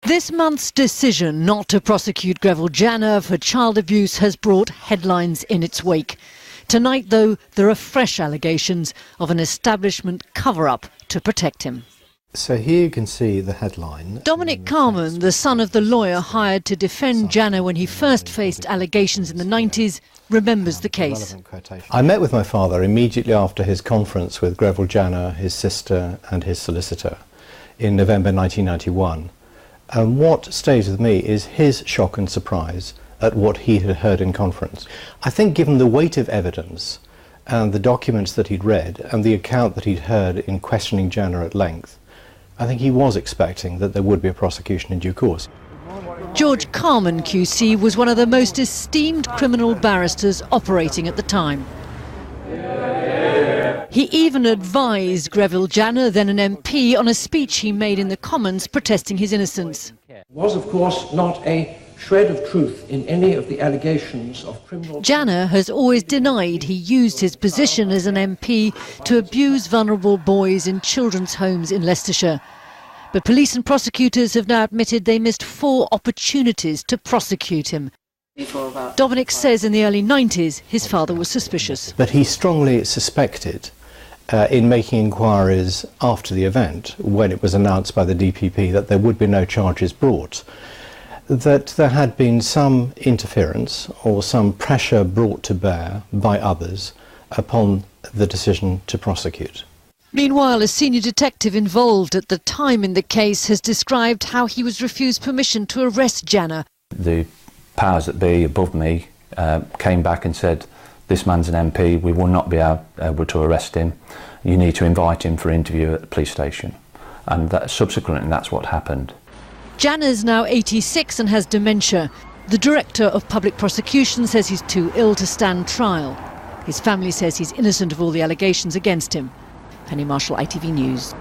This month's decision not to prosecute Greville Janner for child abuse has brought headlines in its wake. Tonight, though, there are fresh allegations of an establishment cover-up to protect him. So here you can see the headline. Dominic Carman, the son of the lawyer hired to defend Janner when he first faced allegations in the 90s, remembers the case. I met with my father immediately after his conference with Greville Janner, his sister and his solicitor in November 1991. And what stays with me is his shock and surprise at what he had heard in conference. I think given the weight of evidence and the documents that he'd read and the account that he'd heard in questioning Janner at length, I think he was expecting that there would be a prosecution in due course. George Carman QC was one of the most esteemed criminal barristers operating at the time. He even advised Greville Janner, then an MP, on a speech he made in the Commons protesting his innocence. There was, of course, not a shred of truth in any of the allegations of criminal... Janner has always denied he used his position as an MP to abuse vulnerable boys in children's homes in Leicestershire. But police and prosecutors have now admitted they missed 4 opportunities to prosecute him. Dominic says in the early 90s his father was suspicious. But he strongly suspected, in making inquiries after the event, when it was announced by the DPP that there would be no charges brought, that there had been some interference or some pressure brought to bear by others upon the decision to prosecute. Meanwhile, a senior detective involved at the time in the case has described how he was refused permission to arrest Janner. The powers that be above me came back and said, this man's an MP, we will not be able to arrest him. You need to invite him for interview at the police station. And subsequently, that's what happened. Janner's now 86 and has dementia. The Director of Public Prosecution says he's too ill to stand trial. His family says he's innocent of all the allegations against him. Penny Marshall, ITV News.